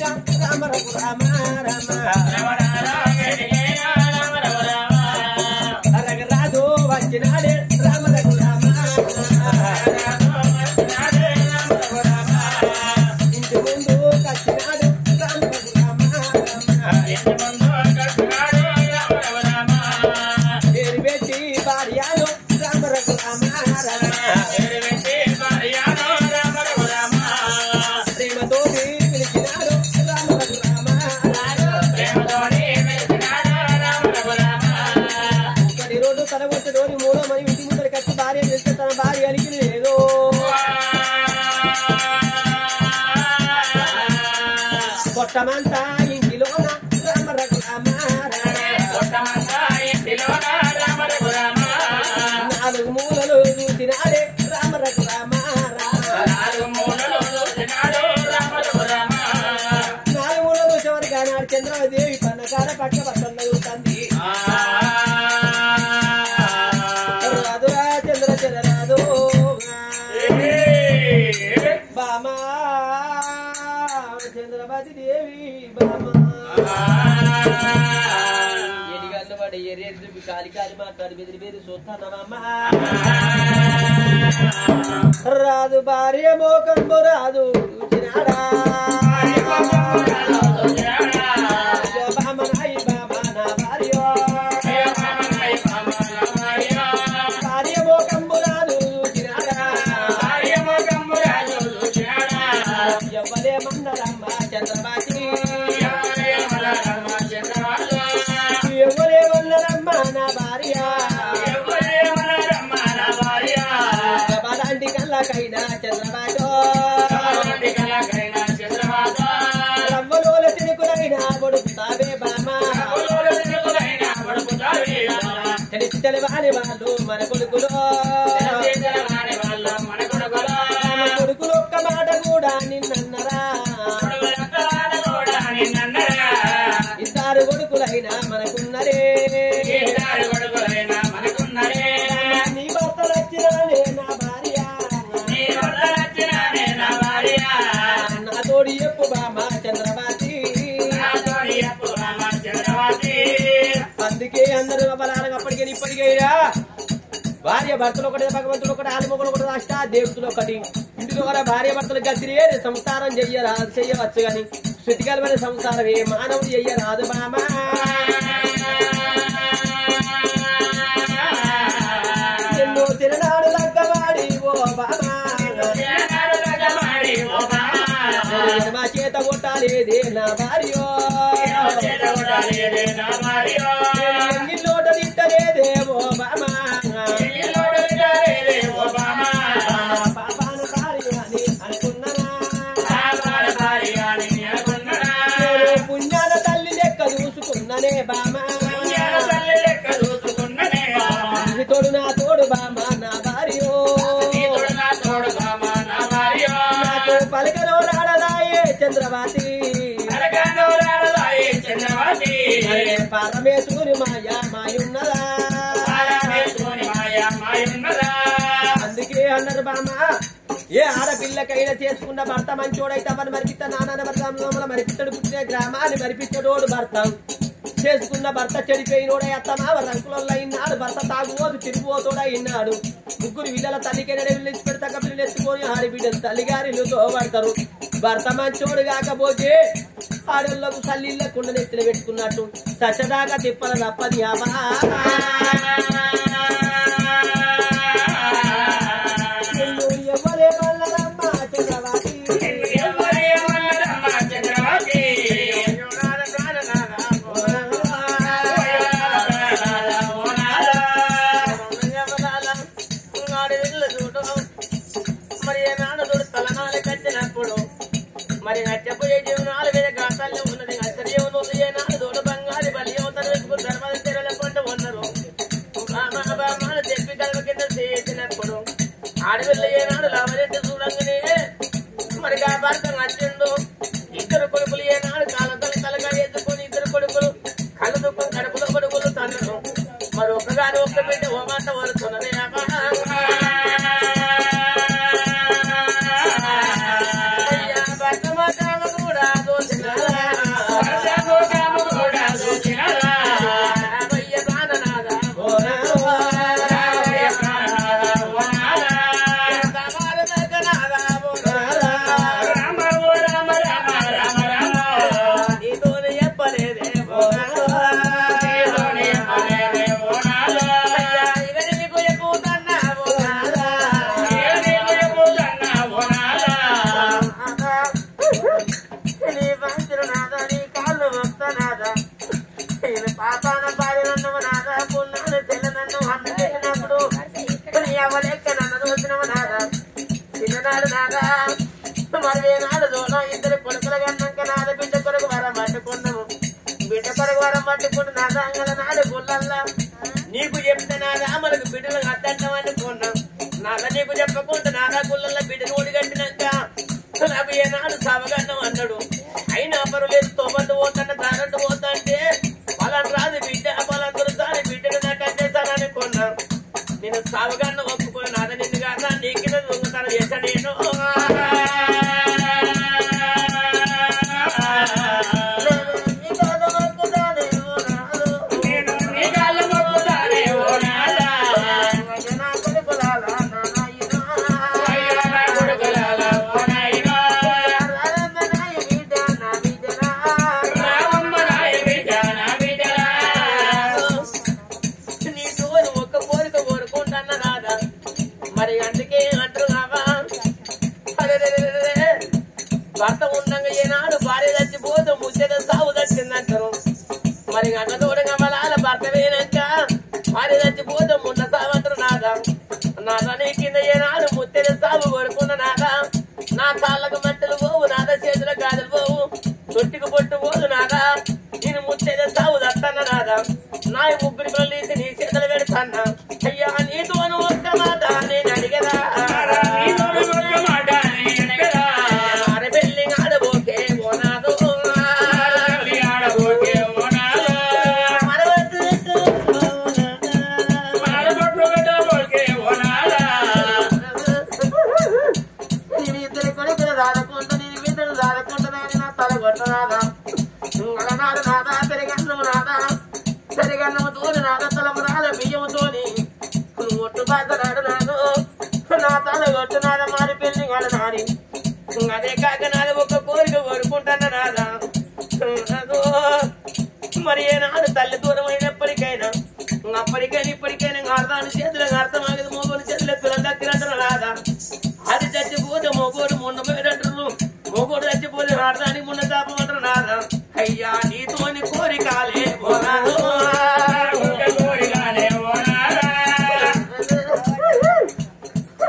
రామ రఘు రామ రఘరాజు వచ్చినాడే రామ రఘు రామ ఇంటి ముందు కచ్చినాడు రామ రఘు రామ పేరు పెట్టి భార్యాలు రామ రఘు రామ ప్రేమతోటి పిలిచినాడు రామ రఘు రామ ఒకటి రోజు తన వచ్చేటోని మూడో మరి ఇంటి ముందరికి వచ్చి భార్య చేస్తే తన భార్య అలికి లేదు కొట్టమంతా ఇంటిలోన రామ రఘు రామ నాలుగు మూలలు చూసినాడే రామ రఘు రామ నాలుగు మూలలు చూసేవారు కానాడు చంద్రదేవి పన్నకాల పట్ల పట్టంలో చూస్తుంది రాదురా చంద్ర చంద్రరాదు బామా చంద్రబాది దేవి బామా ఎడిగల్ల వాడు ఎరేది కాలి కాలి మాట్లాడి బెదిరి బెదిరి చూస్తానమ్మా రాదు భార్య మోకంబు రాదు చూసినాడా బామనాయి బామా నా భార్య భార్య మోకంబు రాదు చూసినాడా ఎవ్వలే మందరమ్మ చంద్రబాసి ఎవరే వల్లరమ్మ నా భార్య బలాంటి కళ్ళకైనా చంద్రబాజో రవ్వలోల తినుకులైనా బొడుకుతావే బామా తెలిసి తెలవాని వాళ్ళు మన కొడుకులు కొడుకులు ఒక్క మాట కూడా నిన్నరా ఇద్దరు కొడుకులైనా మనకున్నరే నీ భర్త నచ్చినానే నా భార్య నా తోడి ఎప్పు బామా చంద్రబాసి అందుకే అందరూ బలాలకు అప్పటికే ఇప్పటికేరా భార్య భర్తలు ఒకటి భగవంతుడు ఒకటి ఆదిమొకడు ఒకటి అష్ట దేవతలు ఒకటి ఇంటిలో కూడా భార్య భర్తలు గతిరే సంసారం చెయ్యవచ్చు గాని శృతికలమైన సంసారం ఏ మానవుడు చెయ్యరాదు బామా ఎన్నో తిననాడు లగ్గవాడి ఓ బామా మా చేత కొట్టాలేదే నా భార్య ఎన్నిలోట తిట్టలేదే ఓ బామా పాపాను భార్య అని అనుకున్నానా పుణ్యాల తల్లి లెక్క చూసుకున్ననే బామా తోడు నా తోడు బామా నా భార్య నాకు పలకలో రాడదాయే చంద్రవాసి పరమేశ్వరి మాయున్నదా అందుకే అన్నారు బామా ఏ ఆడపిల్లకైనా చేసుకున్న భర్త మంచోడైతే అవన్నీ మరిపిస్తా నాన్న భర్త మరిపిస్తాడు పుట్టిన గ్రామాన్ని మరిపించడోడు భర్త చేసుకున్న భర్త చెడిపోయినోడే అత్తమావ రంకులలో అయినాడు భర్త తాగుబోదు తిరిగిపోతోడా అయినాడు ముగ్గురు వీళ్ళ తల్లికైనా వెళ్ళి పెడతాక పిల్లలు ఎత్తుకొని ఆడబిడ్డలు తల్లిగారిలు తోబడతారు భర్త మంచోడు కాకపోతే ఆడోళ్ళకు తల్లిళ్ళకుండా నెత్తిన పెట్టుకున్నట్టు సచ్చదాకా తిప్పల తప్పది అమ్మా ఎవరే వల్లరమ్మ చంద్రబాసి మరి నాన్నడు తలనాలు కట్టినప్పుడు మరి నచ్చపోయే జీవనాలు వేరే గాతాల్లో ఉన్నది అసలు నాడు బంగారు బలి అవుతారు ధర్మ తెరల పంట ఉన్నారు పట్టుకుని నా సంగల నాడు గుళ్ళల్లా నీకు చెప్తే నాదా మనకు బిడ్డలు అద్దం అనుకున్నాం నాదా నీకు చెప్పకుండా నాదా గుళ్ళల్లో బిడ్డలు ఓడిగట్టినాక నాకు ఏనాడు సావగన్నం అన్నాడు అయినా పర్వాలేదు తోబండు పోతాను దారంటు పోతా అంటే పలాను రాదు బిడ్డ పలాందరూ సారి బిడ్డను నాకు అందేశాననుకున్నా నేను సావగన్నం ఒప్పుకుని నాదా నిన్ను కాదా నీకు దొంగతనం చేశా నేను భర్త ఉండగా ఏనాడు భార్య చచ్చిపోతూ ముచ్చట సాగు చచ్చిందంటారు మరి అన్న తోడుగా మలాల భర్త వేయనాక భార్య చచ్చిపోతూ మున్న సావంటారు నాదా నాదా నీ కింద ఏనాడు ముచ్చట సాగు కొడుకున్న నాదా నా కాళ్ళకు మట్టలు పోవు నాదా చేతుల గాజులు పోవు తొట్టికి పొట్టు పోదు నాదా నేను ముచ్చట సాగు తట్టన్న నాదా నా ముగ్గురి పిల్లలు నీ చేతులు పెడతాన్నా అయ్యా నీతో ఒక్క మాట నేను అడిగదా పెరిగన్నము తోని నాద తలమురాల బియ్యముతోని ఒట్టు బాధనాడు నాదు నా తల కొట్టు నాద మారి పెళ్లి వాడు నాని అదే కాక నాది ఒక కోరిక కోరుకుంటాను నాదా మరి ఏనాడు తల్లి దూరం అయినప్పటికైనా అప్పటికైనా ఇప్పటికైనా అర్థాన్ని చేతులకు అర్థమాగదు మోగోని చేతులు పిల్లలు దగ్గరంటారు నాదా అది చచ్చిపోతే మోగోడు మొన్న పోయేటంటారు మోగోడు చచ్చిపోతే అర్థానికి మొన్న తాపమంటారు నాదా అయ్యా నీతోని కోరికాలే పోరాదు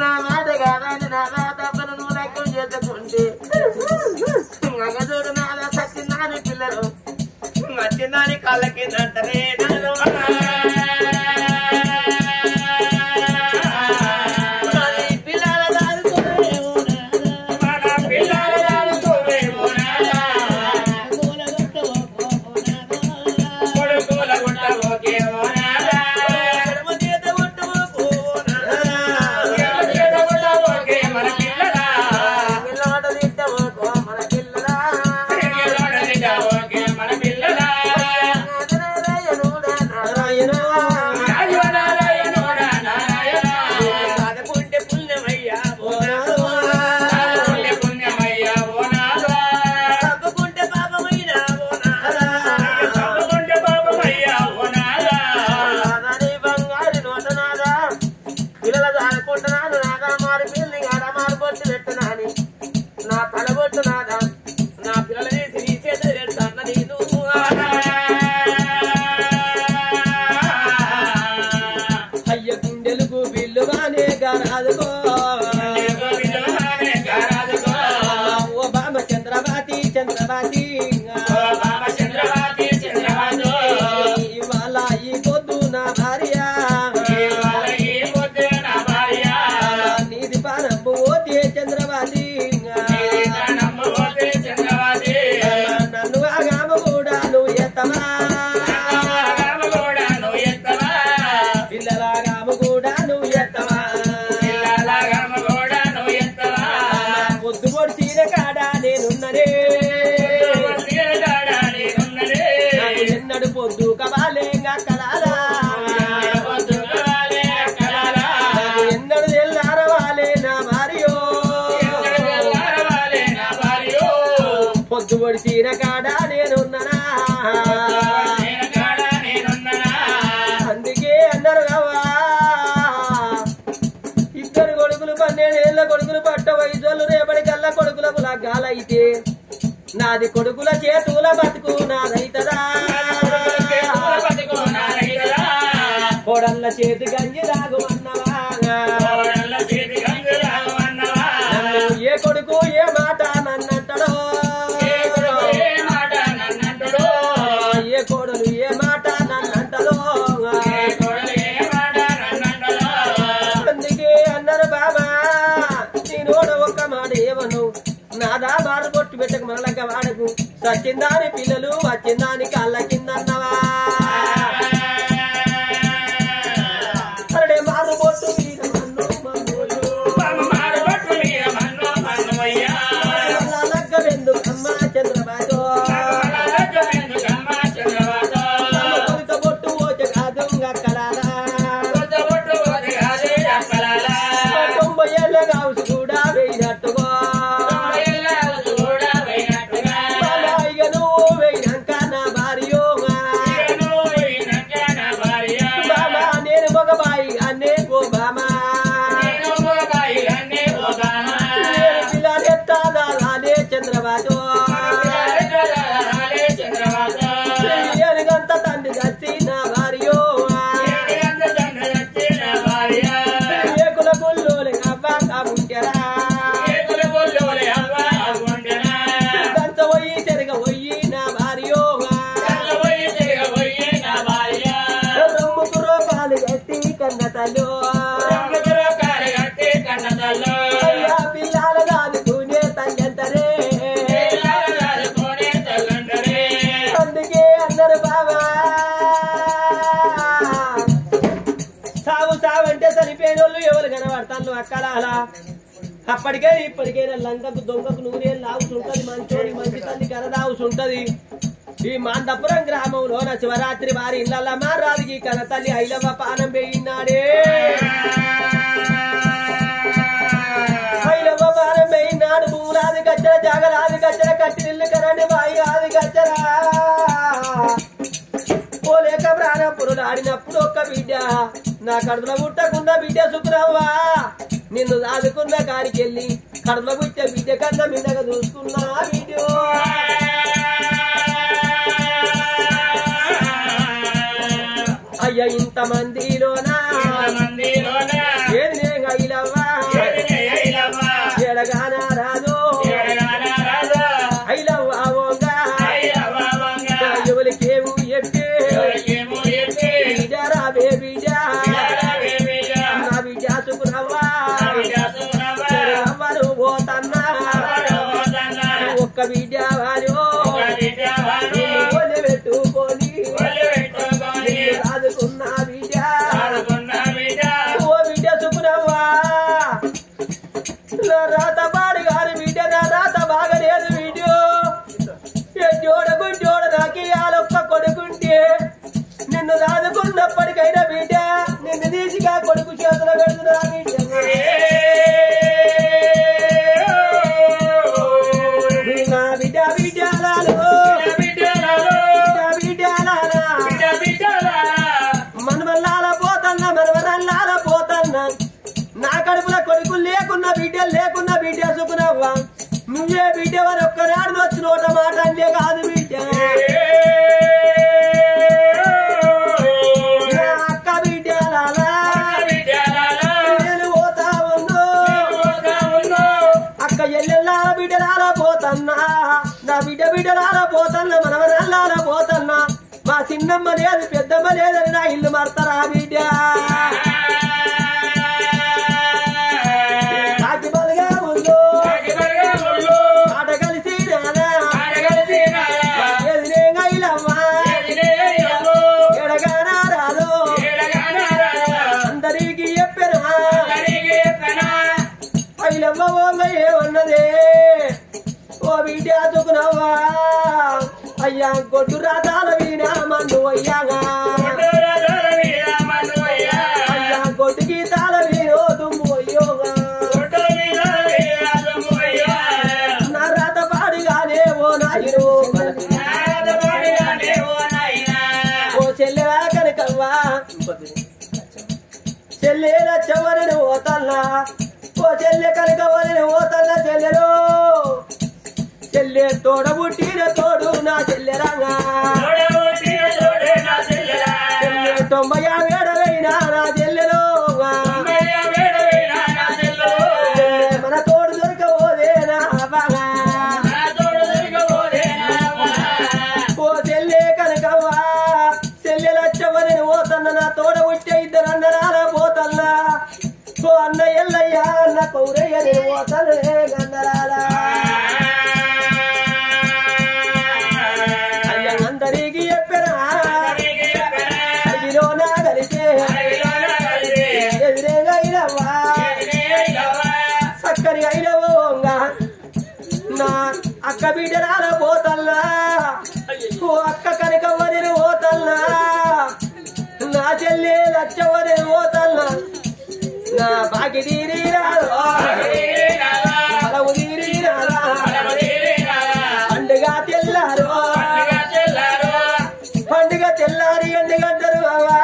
నా మాట కాదని నాదా తప్పను నువ్వు లెక్కం చేసుకుంటే మగదూడు నాదా సత్యనాని పిల్లలు వచ్చిందాని కాళ్ళ కింద అంటనే పొద్దుబడిచిన కాడా నేనున్నానా అందుకే అన్నారు కావా ఇద్దరు కొడుకులు 12 ఏళ్ల కొడుకులు పట్ట వయసులు రేపటికల్లా కొడుకులకు లగ్గాలైతే నాది కొడుకుల చేతుల బతుకు నాదైతదా కోడళ్ళ చేతి గంజి రాగుమన్నవా ఏ కొడుకు ఏ మాట నన్నంటడో ఏ కోడలు ఏ సచ్చిందాని పిల్లలు వచ్చిందాని కళ్ళ కిందన్నవా అరే మారు బొట్టు మీద మన్ను నగ్గవెందు అమ్మ చంద్రబాబు బొట్టు ఓచ కాదు అక్కడారా 90 ఏళ్ళ కావచ్చు కూడా వేయినట్టుగా చంద్రబాబు తండ్రి చచ్చిన భార్యో ఏకుల గుల్లోలే అవ్వ ఉంటారా దంత పోయి చెరగ పోయి నా భార్యో రొమ్ముకు రోగాలు కట్టి కన్న తల్లు అయ్యా పిల్లల దాదుకునే తల్లంటరే అందుకే అన్నారు బాబా సాగు సాగు అంటే చనిపోయిన వాళ్ళు ఎవరు కనబడతాను అక్కలాలా అప్పటికే ఇప్పటికైనా లంకకు దొంగకు నూరేళ్ళు లాగుతుంటది మంచోడి మంచి తల్లి కనదావుతుంటది ఈ మాండపురం గ్రామంలోన శివరాత్రి వారి ఇళ్ళ మారాదికి కన తల్లి ఐలవ్వ పానం వేయినాడే ఐలవ్వ పానం వేయినాడు భూరాది గచ్చర జాగరాది గచ్చర కట్టి నిల్లు కరండి వాయి ఆది గచ్చరా పోలేక ప్రాణం పురులాడినప్పుడు ఒక్క బిడ్డ నా కడుపులో పుట్టకుండా బిడ్డ సుకురవ్వా నిన్ను దాదుకున్న కాడికెళ్ళి కడుపులో పుట్టే బిడ్డ కన్నా మీదగా చూసుకున్నా వీడియో అయ్య ఇంతమందిలోనా ఏది ఐలవ్వా ఎడగానా రాదు ఐలవ్వ ఓంగా ఎవరికేమో చెప్పి బిడ్డరా బేబిడ్డ నా బిడ్డ సుకురవ్వా అవ్వరు పోతన్నా ఒక్క బిడ్డ వారు పెట్టుకొని ఆదుకున్న బిడ్డ ఓ బిడ్డ సుకురవ్వా రాత పాడు గారి బిడ్డ నా రాత బాగలేదు వీడియో జోడ నాకి ఆలొక్క కొడుకుంటే నిన్ను దాదుకున్నప్పటికైనా బిడ్డ నిన్ను తీసిగా కొడుకు చేతులు పెడుతున్నా బిడ్డ నా బిడ్డ బిడ్డలాలు మనమల్లాల పోతన్నా నా కడుపుల కొడుకు లేకున్నా బిడ్డ సుకునవ్వా నువ్వే బిడ్డ వారు ఒక్కనాడు వచ్చి నోట మాట అంటే కాదు బిడ్డ అక్క బిడ్డలాలా నేను పోతా ఉన్నో అక్క ఎల్లెల్లా బిడ్డలాల పోతన్నా నా బిడ్డలాల పోతన్నా మనవరల్లాల పోతన్నా మా చిన్నమ్మ లేదు పెద్దమ్మ లేదని నా ఇల్లు మడతారా బిడ్డ ఆగిబలుగా ఉందో ఆట కలిసి ఐలవ్వా ఎడగానా రాదు అందరికి చెప్పనా ఐలవ్వ ఓంగ ఏమన్నదే ఓ బిడ్డ దుకునవ్వా అయ్యా కొట్టు రాతాల వీణా మందు అయ్యాగా అయ్యా కొట్టు గీతాల వీరో దుమ్ము అయ్యోగా నా రాత పాడుగానే ఓ నాయను ఓ చెల్లెలా కనకవ్వా చెల్లెల చెవరిని ఓతల్లా ఓ చెల్లె కనకవ్వని ఓతల్లా చెల్లెలు చెల్లె తోడబుట్టిన తోడు నా చెల్లెరంగా చెల్లె 97 ఏడవైనా నా చెల్లెలో మన తోడు దొరకబోదే నా బాగా ఓ చెల్లె కనకవ్వా చెల్లెలచ్చవని ఓతన్న నా తోడబుట్టే 2 అన్నరాల పోతల్లా ఓ అన్న ఎల్లయ్యా అన్న కౌరయ్య ఓతలే గన్నరాల వచ్చవో నేను పోతాను నా బాకి తీరి రాదు అలవు తీరి రాదా పండుగ తెల్లారు పండుగ తెల్లారి ఎందుకంటారు బావా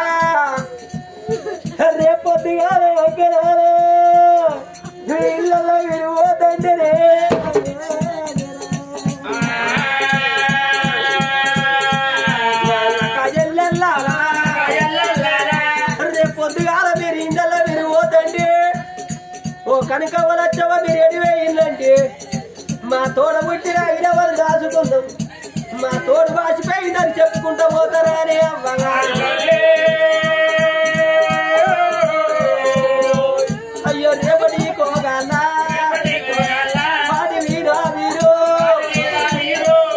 రేపొద్దుగా ఇళ్ళలో మీరు పోతంటేనే రేపొద్దుగాల మీరు ఇంట్లో మీరు పోతండి ఓ కనుక వచ్చవ మీరు ఎడివేయిందంటే మా తోడ పుట్టిన ఇడవలు దాచుకుందాం మా తోడు వాసిపోయిందని చెప్పుకుంటా పోతారా అని అవ్వగా అయ్యో రేపటి కోగానా పాడి వీరా వీరు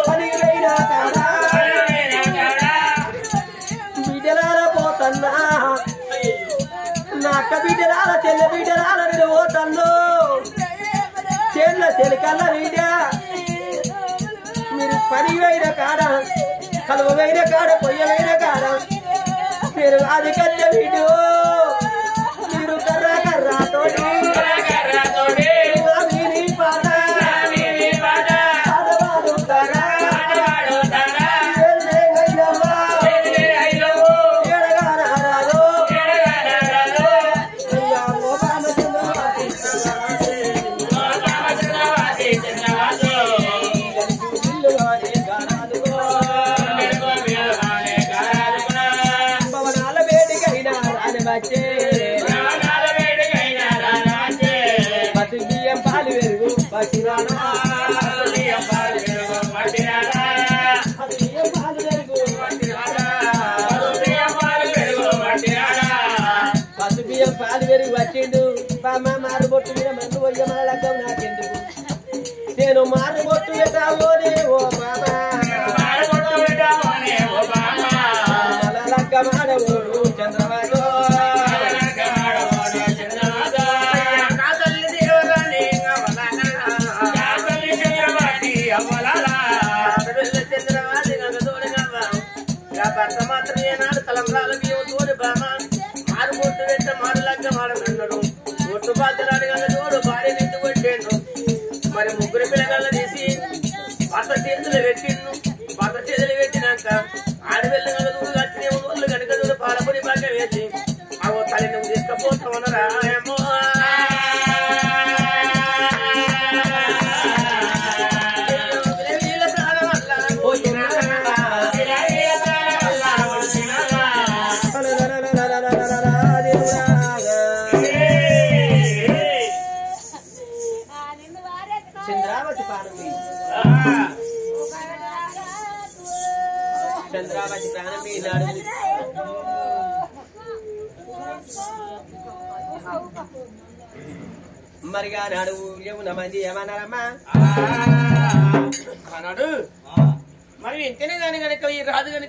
పనికి పోయినా కాదా బిడ్డలాల పోతన్నా నా అక్క బిడ్డలాల చెల్లె బిడ్డలాల నేను పోతన్ను చెల్ల చెలికల్ల బిడ్డ మీరు పని వేయిన కాడ కలువ వేయిన కాడ పొయ్య వేయిన కాడ మీరు అది కచ్చ వీడు మీరు కర్ర కర్రతోటి వీరి పాట ఆడవాడుతారా పాలు పెరిగి వచ్చిండు బామ్మ మారుబొట్టు మీద మందు పోయ్య మన లగ్గం నాకెందుకు నేను మారుబొట్టు పెట్టావోనే ఓ మామ మన లగ్గం ఆడవోడు చంద్రబాబు భర్త మాత్రం ఏనాడు తలంబ్రాల బియ్యం తోడు బామ మారు బొట్టు పెట్ట మారు లగ్గం ఆడమన్నాడు ఒట్టు పాత్రలాడు కల తోడు భార్య నిండు కొట్టాడు మరి ముగ్గురు పిల్లగల్ల తీసి భర్త చేతులు పెట్టిండు భర్త చేతులు పెట్టినాక ఆడపిల్ల కల దూడు వచ్చిన వాళ్ళు కనుక దూడు పాలపొడి బాగా వేసి అవో తల్లి నువ్వు తీసుకపోతామన్నరా ఏమో చంద్రావతి ప్రాణం ఈనాడు మరిగా నాడు యమున మంది ఏమన్నారమ్మా అన్నాడు మరి ఇంతనే దాని కనుక ఈ రాజు కనుక